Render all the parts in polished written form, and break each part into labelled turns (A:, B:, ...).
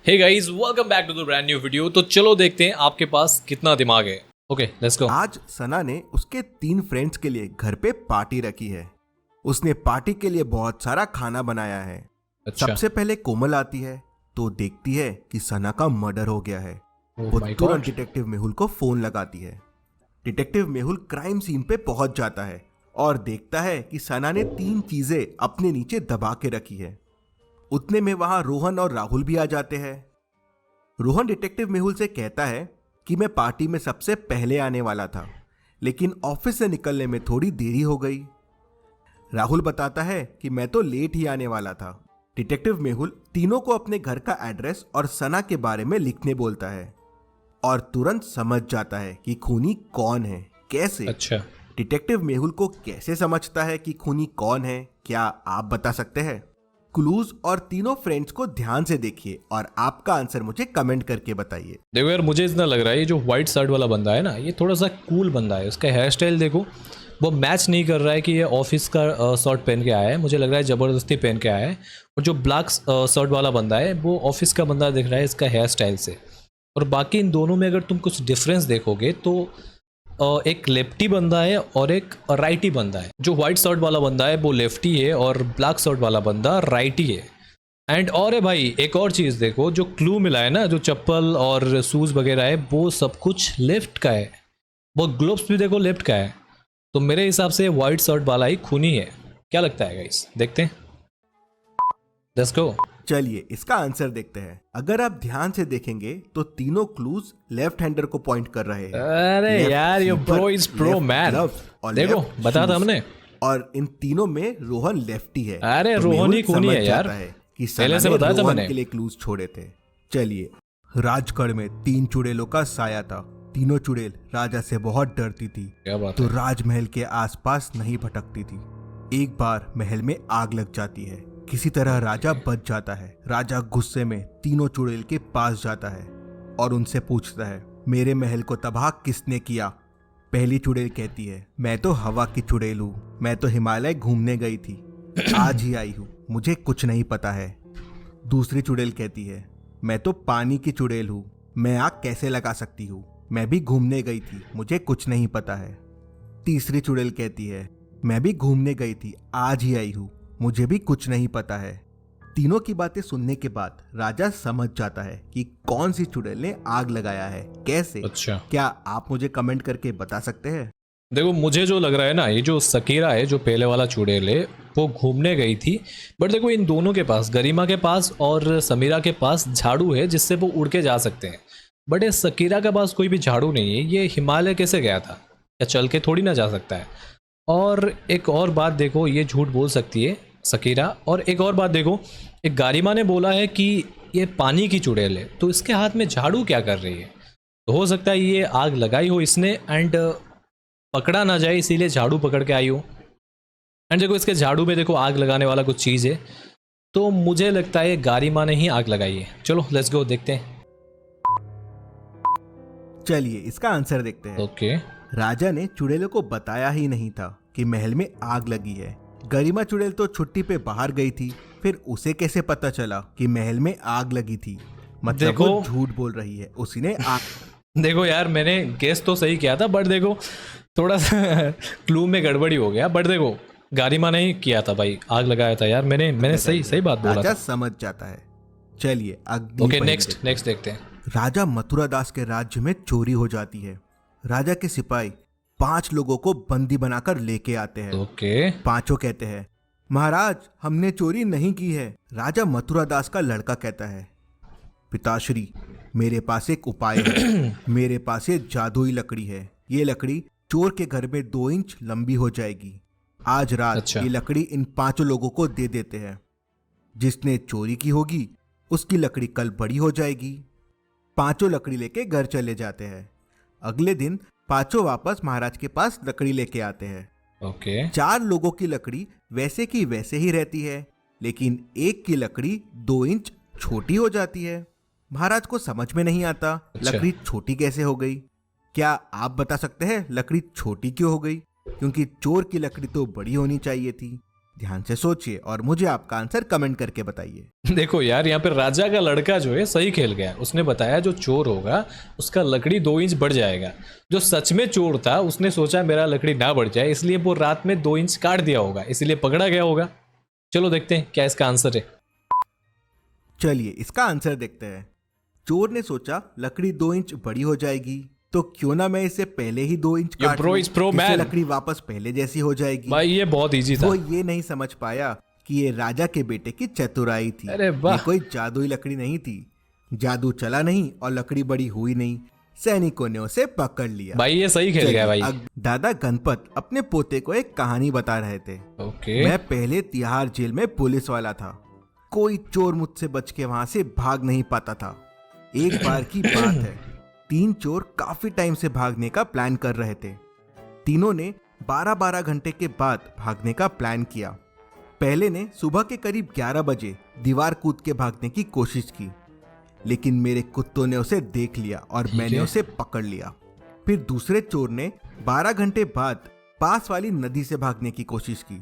A: Hey guys, welcome back to the brand new video. तो चलो देखते हैं आपके पास कितना दिमाग है। Okay, let's go.
B: आज सना ने उसके 3 फ्रेंड्स के लिए घर पे पार्टी रखी है। उसने पार्टी के लिए बहुत सारा खाना बनाया है।
A: अच्छा।
B: सबसे पहले कोमल आती है तो देखती है कि सना का मर्डर हो गया है। वो
A: माय
B: तुरंत
A: गॉड।
B: डिटेक्टिव मेहुल को फोन लगाती है। डिटेक्टिव मेहुल क्राइम सीन पे पहुंच जाता है और देखता है कि सना ने 3 चीजें अपने नीचे दबा के रखी है। उतने में वहां रोहन और राहुल भी आ जाते हैं। रोहन डिटेक्टिव मेहुल से कहता है कि मैं पार्टी में सबसे पहले आने वाला था, लेकिन ऑफिस से निकलने में थोड़ी देरी हो गई। राहुल बताता है कि मैं तो लेट ही आने वाला था। डिटेक्टिव मेहुल तीनों को अपने घर का एड्रेस और सना के बारे में लिखने बोलता है और तुरंत समझ जाता है कि खूनी कौन है। कैसे?
A: अच्छा।
B: डिटेक्टिव मेहुल को कैसे समझता है कि खूनी कौन है, क्या आप बता सकते हैं? क्लूज और तीनों फ्रेंड्स को ध्यान से देखिए और आपका आंसर मुझे कमेंट करके बताइए।
A: देखो यार, मुझे इतना लग रहा है ये जो व्हाइट शर्ट वाला बंदा है ना, ये थोड़ा सा कूल बंदा है। उसका हेयर स्टाइल देखो, वो मैच नहीं कर रहा है कि ये ऑफिस का शर्ट पहन के आया है। मुझे लग रहा है ज़बरदस्ती पहन के आया है। और जो ब्लैक शर्ट वाला बंदा है वो ऑफिस का बंदा दिख रहा है इसका हेयर स्टाइल से। और बाकी इन दोनों में अगर तुम कुछ डिफरेंस देखोगे तो एक लेफ्टी बंदा है और एक राइटी बंदा है। जो व्हाइट शर्ट वाला बंदा है वो लेफ्टी है और ब्लैक शर्ट वाला बंदा राइटी है। एंड और है भाई, एक और चीज़ देखो, जो क्लू मिला है ना, जो चप्पल और शूज़ वगैरह है वो सब कुछ लेफ्ट का है। वो ग्लोव्स भी देखो लेफ्ट का है। तो मेरे हिसाब से व्हाइट शर्ट वाला ही खूनी है। क्या लगता है गाइस? देखते हैं, लेट्स गो।
B: चलिए इसका आंसर देखते हैं। अगर आप ध्यान से देखेंगे तो तीनों क्लूज लेफ्ट हैंडर को पॉइंट कर रहे हैं।
A: अरे
B: Left
A: यार, ये
B: sleeper,
A: pro is pro
B: left
A: man.
B: gloves और
A: देखो,
B: left
A: बता था
B: shoes।
A: हमने।
B: और इन तीनों में रोहन लेफ्टी है।
A: अरे
B: तो
A: रोहन
B: मेहुल
A: ही खूनी
B: समझ
A: है यार।
B: जाता है कि
A: पहले
B: सना
A: से
B: ने
A: बताया था
B: रोहन
A: मैंने।
B: के लिए क्लूज छोड़े थे। चलिए, राजगढ़ में 3 चुड़ैलों का साया था। तीनों चुड़ैल राजा से बहुत डरती थी,
A: क्या बात
B: तो
A: है।
B: राजमहल के आसपास नहीं भटकती थी। एक बार महल में आग लग जाती है। किसी तरह राजा बच जाता है। राजा गुस्से में तीनों चुड़ैल के पास जाता है और उनसे पूछता है, मेरे महल को तबाह किसने किया? पहली चुड़ैल कहती है, मैं तो हवा की चुड़ैल हूँ। मैं तो हिमालय घूमने गई थी, आज ही आई हूँ, मुझे कुछ नहीं पता है। दूसरी चुड़ैल कहती है, मैं तो पानी की चुड़ैल हूँ। मैं आग कैसे लगा सकती हूँ? मैं भी घूमने गई थी, मुझे कुछ नहीं पता है। तीसरी चुड़ैल कहती है, मैं भी घूमने गई थी, आज ही आई हूँ, मुझे भी कुछ नहीं पता है। तीनों की बातें सुनने के बाद राजा समझ जाता है कि कौन सी चुड़ैल ने आग लगाया है। कैसे?
A: अच्छा,
B: क्या आप मुझे कमेंट करके बता सकते हैं?
A: देखो मुझे जो लग रहा है ना, ये जो सकीरा है, जो पहले वाला चुड़ैल है, वो घूमने गई थी। बट देखो, इन दोनों के पास, गरिमा के पास और समीरा के पास झाड़ू है जिससे वो उड़ के जा सकते हैं। बट ये सकीरा के पास कोई भी झाड़ू नहीं है। ये हिमालय कैसे गया था? या चल के थोड़ी ना जा सकता है। और एक और बात देखो, ये झूठ बोल सकती है सकीरा। और एक और बात देखो, एक गारिमा ने बोला है कि ये पानी की चुड़ैल है, तो इसके हाथ में झाड़ू क्या कर रही है? तो हो सकता है ये आग लगाई हो इसने एंड पकड़ा ना जाए इसीलिए झाड़ू पकड़ के आई हो। एंड देखो, इसके झाड़ू में देखो आग लगाने वाला कुछ चीज़ है। तो मुझे लगता है गारिमा ने ही आग लगाई है। चलो लेट्स गो, देखते हैं।
B: चलिए इसका आंसर देखते हैं।
A: ओके।
B: राजा ने चुड़ैलों को बताया ही नहीं था कि महल में आग लगी है। गरिमा चुड़ैल तो छुट्टी पे बाहर गई थी, फिर उसे कैसे पता चला कि महल में आग लगी थी? मतलब
A: देखो,
B: वो झूठ बोल रही है, उसने आग।
A: देखो यार, मैंने गेस तो सही किया था, बट देखो थोड़ा सा क्लू में गड़बड़ी हो गया। बट देखो, गारिमा ने ही किया था भाई, आग लगाया था यार। मैंने सही सही बात बोला
B: राजा
A: था।
B: समझ जाता है। चलिए अगली
A: ओके,
B: पहेली
A: नेक्स्ट
B: देखते हैं।
A: नेक्स्ट देखते हैं।
B: राजा मथुरा दास के राज्य में चोरी हो जाती है। राजा के सिपाही 5 लोगों को बंदी बनाकर लेके आते हैं।
A: ओके।
B: पांचों कहते हैं, महाराज हमने चोरी नहीं की है। राजा मथुरा दास का लड़का कहता है, पिताश्री मेरे पास एक उपाय है। मेरे पास ये जादुई लकड़ी है। ये लकड़ी चोर के घर में 2 इंच लंबी हो जाएगी। आज रात
A: अच्छा।
B: ये लकड़ी इन 5 लोगों को दे देते हैं। जिसने चोरी की होगी उसकी लकड़ी कल बड़ी हो जाएगी। 5 लकड़ी लेके घर चले जाते हैं। अगले दिन 5 वापस महाराज के पास लकड़ी लेके आते हैं।
A: ओके।
B: 4 लोगों की लकड़ी वैसे की वैसे ही रहती है, लेकिन एक की लकड़ी 2 इंच छोटी हो जाती है। महाराज को समझ में नहीं आता
A: अच्छा।
B: लकड़ी छोटी कैसे हो गई। क्या आप बता सकते हैं लकड़ी छोटी क्यों हो गई? क्योंकि चोर की लकड़ी तो बड़ी होनी चाहिए थी। ध्यान से सोचिए और मुझे आपका आंसर कमेंट करके बताइए।
A: देखो यार, यहाँ पे राजा का लड़का जो है सही खेल गया। उसने बताया जो चोर होगा उसका लकड़ी 2 इंच बढ़ जाएगा। जो सच में चोर था उसने सोचा मेरा लकड़ी ना बढ़ जाए, इसलिए वो रात में 2 इंच काट दिया होगा, इसलिए पकड़ा गया होगा। चलो देखते हैं क्या इसका आंसर है।
B: चलिए इसका आंसर देखते हैं। चोर ने सोचा लकड़ी 2 इंच बड़ी हो जाएगी, तो क्यों ना मैं इसे पहले ही 2 इंच
A: ये
B: काट
A: bro
B: लूं,
A: is pro
B: जिससे
A: man।
B: लकड़ी वापस पहले जैसी हो जाएगी।
A: भाई ये बहुत इजी था।
B: वो ये नहीं समझ पाया कि ये राजा के बेटे की चतुराई थी।
A: अरे वाह।
B: ये कोई जादुई लकड़ी नहीं थी। जादू चला नहीं और लकड़ी बड़ी हुई नहीं। सैनिकों ने उसे पकड़ लिया।
A: भाई ये सही खेल गया भाई।
B: दादा गणपत अपने पोते को एक कहानी बता रहे थे।
A: ओके।
B: मैं पहले तिहाड़ जेल में पुलिस वाला था। कोई चोर मुझसे बच के वहां से भाग नहीं पाता था। एक बार की बात है, 3 चोर काफी टाइम से भागने का प्लान कर रहे थे। तीनों ने 12-12 घंटे के बाद भागने का प्लान किया। पहले ने सुबह के करीब 11 बजे दीवार कूद के भागने की कोशिश की, लेकिन मेरे कुत्तों ने उसे देख लिया और मैंने उसे पकड़ लिया। फिर दूसरे चोर ने 12 घंटे बाद पास वाली नदी से भागने की कोशिश की,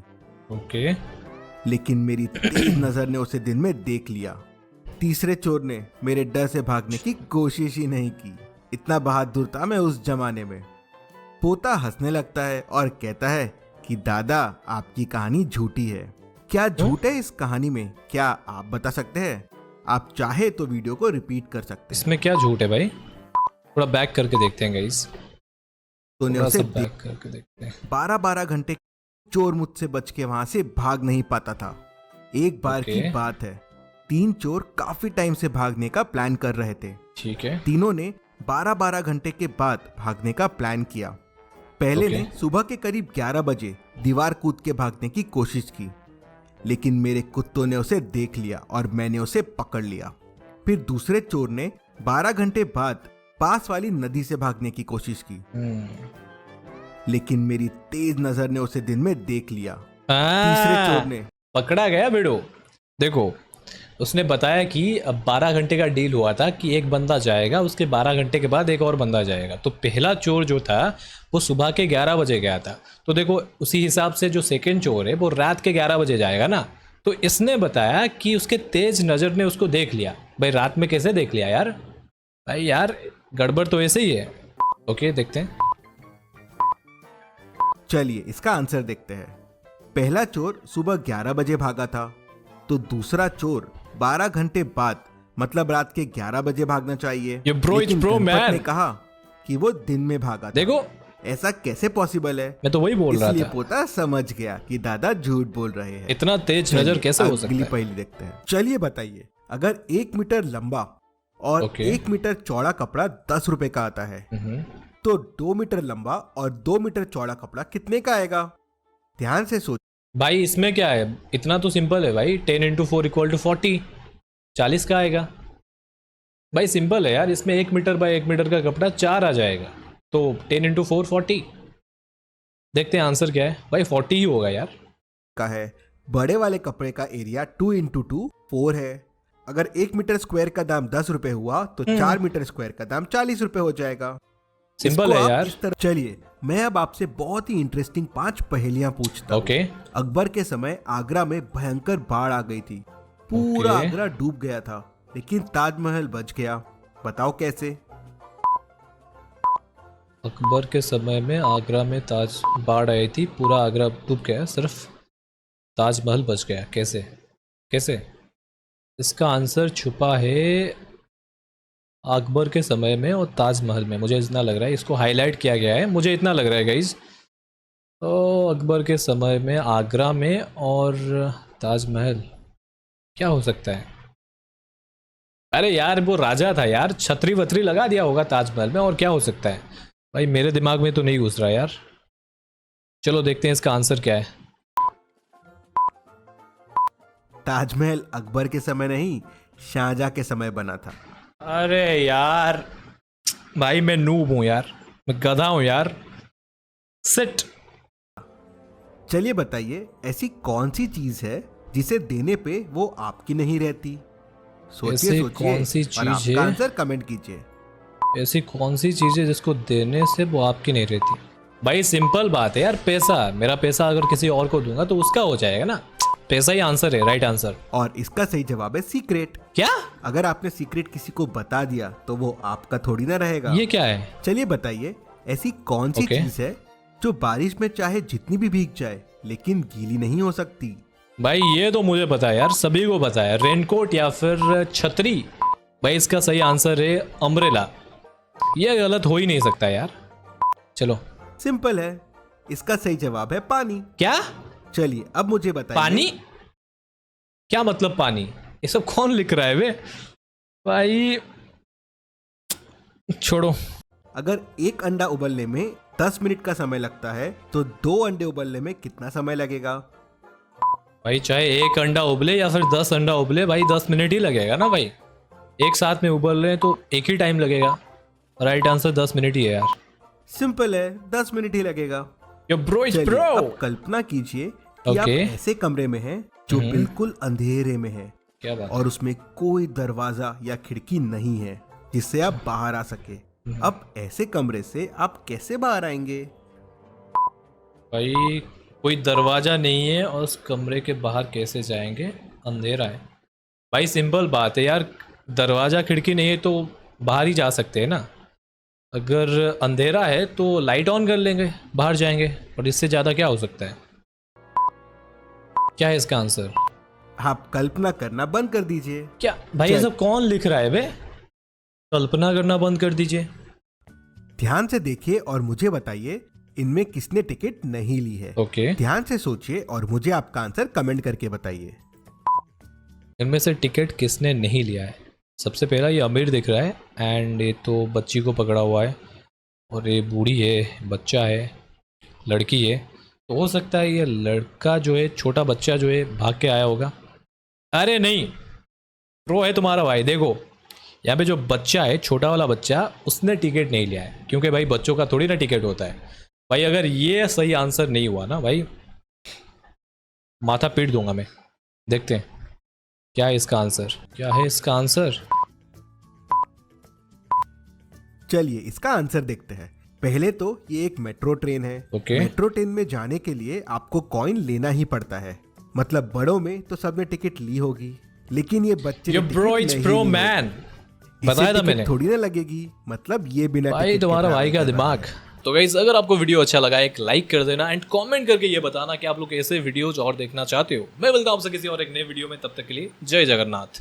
A: ओके।
B: लेकिन मेरी तेज नजर ने उसे दिन में देख लिया। तीसरे चोर ने मेरे डर से भागने की कोशिश ही नहीं की। इतना बहादुर था मैं उस जमाने में। पोता हंसने लगता है और कहता है कि दादा आपकी कहानी झूठी है। क्या झूठ है इस कहानी में, क्या आप बता सकते हैं? आप चाहे तो वीडियो को रिपीट कर सकते हैं।
A: इसमें क्या झूठ है भाई? थोड़ा बैक करके देखते हैं गाइस।
B: तो ने
A: थोड़ा
B: उसे
A: सा बैक करके देखते हैं।
B: 12-12 घंटे चोर मुझसे बच के वहां से भाग नहीं पाता था। एक बार की बात है, 3 चोर काफी टाइम से भागने का प्लान कर रहे थे।
A: ठीक है।
B: तीनों ने 12-12 घंटे के बाद भागने का प्लान किया। पहले ने सुबह के करीब 11 बजे दीवार कूद के भागने की कोशिश की, लेकिन मेरे कुत्तों ने उसे देख लिया और मैंने उसे पकड़ लिया। फिर दूसरे चोर ने 12 घंटे बाद पास वाली नदी से भागने की कोशिश की, लेकिन मेरी तेज नजर ने उसे दिन में देख लिया। तीसरे चोर ने
A: पकड़ा गया बेड़ो। देखो, उसने बताया कि अब 12 घंटे का डील हुआ था कि एक बंदा जाएगा, उसके 12 घंटे के बाद एक और बंदा जाएगा। तो पहला चोर जो था वो सुबह के 11 बजे गया था। तो देखो उसी हिसाब से जो सेकंड चोर है वो रात के 11 बजे जाएगा ना। तो इसने बताया कि उसके तेज नज़र ने उसको देख लिया। भाई रात में कैसे देख लिया यार? भाई यार गड़बड़ तो ऐसे ही है। ओके देखते हैं।
B: चलिए इसका आंसर देखते हैं। पहला चोर सुबह 11 बजे भागा था, तो दूसरा चोर 12 घंटे बाद मतलब रात के 11 बजे भागना चाहिए।
A: लेकिन
B: गणपत ने कहा कि वो दिन में भागा था।
A: देखो
B: ऐसा कैसे पॉसिबल है?
A: मैं तो वही बोल रहा था।
B: इसलिए पोता समझ गया कि दादा झूठ बोल रहे हैं।
A: इतना तेज नजर कैसे हो सकता है?
B: पहले देखते हैं। चलिए बताइए, अगर 1 मीटर लंबा और 1 मीटर चौड़ा कपड़ा 10 रुपए का आता है, तो 2 मीटर लंबा और 2 मीटर चौड़ा कपड़ा कितने का आएगा? ध्यान से सोच।
A: भाई इसमें क्या है, इतना तो सिंपल है भाई। 10 × 4 = 40, 40 का आएगा भाई। सिंपल है यार। इसमें 1 मीटर बाय 1 मीटर का कपड़ा 4 आ जाएगा, तो 10 × 4 40। देखते हैं आंसर क्या है भाई। 40 ही होगा यार।
B: का है बड़े वाले कपड़े का एरिया 2 × 2 4 है। अगर 1 मीटर स्क्वायर का दाम 10 रुपए हुआ तो 4 मीटर स्क्वायर का दाम 40 रुपए हो जाएगा।
A: सिंपल है यार।
B: चलिए मैं अब आपसे बहुत ही इंटरेस्टिंग 5 पहेलियां पूछता हूँ। अकबर के समय आगरा में भयंकर बाढ़ आ गई थी। पूरा आगरा डूब गया था, लेकिन ताजमहल बच गया। बताओ कैसे?
A: अकबर के समय में आगरा में बाढ़ आई थी, पूरा आगरा डूब गया, सिर्फ ताजमहल बच गया। कैसे कैसे? इसका आंसर छुपा है अकबर के समय में और ताजमहल में। मुझे इतना लग रहा है, इसको हाईलाइट किया गया है, मुझे इतना लग रहा है गाइज। तो अकबर के समय में आगरा में और ताजमहल, क्या हो सकता है? अरे यार वो राजा था यार, छतरी वतरी लगा दिया होगा ताजमहल में, और क्या हो सकता है भाई? मेरे दिमाग में तो नहीं घुस रहा यार। चलो देखते हैं इसका आंसर क्या है।
B: ताजमहल अकबर के समय नहीं, शाहजहां के समय बना था।
A: अरे यार भाई मैं नूब हूं यार, मैं गधा हूं यार। सिट।
B: चलिए बताइए, ऐसी कौन सी चीज है जिसे देने पे वो आपकी नहीं रहती? सोचिए
A: कौन सी चीज है?
B: आंसर कमेंट कीजिए।
A: ऐसी कौन सी चीज है जिसको देने से वो आपकी नहीं रहती? भाई सिंपल बात है यार, पैसा, मेरा पैसा अगर किसी और को दूंगा तो उसका हो जाएगा ना, पैसा ही आंसर है, राइट आंसर।
B: और इसका सही जवाब है सीक्रेट।
A: क्या?
B: अगर आपने सीक्रेट किसी को बता दिया तो वो आपका थोड़ी ना रहेगा।
A: ये क्या है?
B: चलिए बताइए, ऐसी कौन सी
A: Okay.
B: चीज है जो बारिश में चाहे जितनी भी भीग जाए लेकिन गीली नहीं हो सकती?
A: भाई ये तो मुझे पता है यार, सभी को पता है, रेनकोट या फिर छतरी। भाई इसका सही आंसर है अम्ब्रेला। ये गलत हो ही नहीं सकता यार। चलो।
B: सिंपल है, इसका सही जवाब है पानी।
A: क्या?
B: चलिए अब मुझे बताइए।
A: पानी? क्या मतलब पानी? ये सब कौन लिख रहा है बे? भाई छोड़ो।
B: अगर एक अंडा उबलने में 10 मिनट का समय लगता है तो 2 अंडे उबलने में कितना समय लगेगा?
A: भाई चाहे एक अंडा उबले या फिर 10 अंडा उबले, भाई 10 मिनट ही लगेगा ना भाई। एक साथ में उबल रहे हैं तो एक ही टाइम लगेगा। राइट आंसर 10 मिनट ही है यार।
B: सिंपल है, 10 मिनट ही लगेगा।
A: यो ब्रो इज
B: चलिए
A: ब्रो।
B: अब कल्पना कीजिए कि आप
A: Okay.
B: ऐसे कमरे में हैं जो बिल्कुल अंधेरे में है
A: क्या बात?
B: और उसमें कोई दरवाजा या खिड़की नहीं है जिससे आप बाहर आ सके। अब ऐसे कमरे से आप कैसे बाहर आएंगे?
A: भाई कोई दरवाजा नहीं है और उस कमरे के बाहर कैसे जाएंगे? अंधेरा है। भाई सिंपल बात है यार, दरवाजा खिड़की नहीं है तो बाहर ही जा सकते हैं ना। अगर अंधेरा है तो लाइट ऑन कर लेंगे, बाहर जाएंगे, और इससे ज़्यादा क्या हो सकता है? क्या है इसका आंसर?
B: आप कल्पना करना बंद कर दीजिए।
A: क्या भाई ये
B: चल।
A: सब कौन लिख रहा है बे? कल्पना करना बंद कर दीजिए।
B: ध्यान से देखिए और मुझे बताइए इनमें किसने टिकट नहीं ली है।
A: ओके।
B: ध्यान से सोचिए और मुझे आपका आंसर कमेंट करके बताइए।
A: इनमें से टिकट किसने नहीं लिया है? सबसे पहला ये अमीर दिख रहा है, एंड ये तो बच्ची को पकड़ा हुआ है, और ये बूढ़ी है, बच्चा है, लड़की है। तो हो सकता है ये लड़का जो है, छोटा बच्चा जो है, भाग के आया होगा। अरे नहीं, प्रो है तुम्हारा भाई। देखो यहाँ पे जो बच्चा है, छोटा वाला बच्चा, उसने टिकट नहीं लिया है, क्योंकि भाई बच्चों का थोड़ी ना टिकट होता है। भाई अगर ये सही आंसर नहीं हुआ ना भाई, माथा पीट दूंगा मैं। देखते हैं क्या है इसका आंसर। क्या है इसका आंसर?
B: चलिए इसका आंसर देखते हैं। पहले तो ये एक मेट्रो ट्रेन है।
A: ओके।
B: मेट्रो ट्रेन में जाने के लिए आपको कॉइन लेना ही पड़ता है। मतलब बड़ों में तो सबने टिकट ली होगी, लेकिन ये बच्चे
A: यो
B: ने
A: ब्रो
B: टिकट
A: इट्स
B: नहीं
A: प्रो
B: ली
A: मैन,
B: होगी।
A: बताया
B: इसे
A: था
B: टिकट
A: मैंने।
B: थोड़ी ना लगेगी, मतलब ये बिना
A: भाई
B: टिकट के
A: तुम्हारा भाई
B: ट्रैवल
A: का
B: कर रहा
A: दिमाग।
B: है।
A: तो गाइस अगर आपको वीडियो अच्छा लगा, एक लाइक कर देना, एंड कमेंट करके ये बताना कि आप लोग ऐसे वीडियोज और देखना चाहते हो। मैं मिलता हूं आपसे किसी और एक नए वीडियो में, तब तक के लिए जय जगन्नाथ।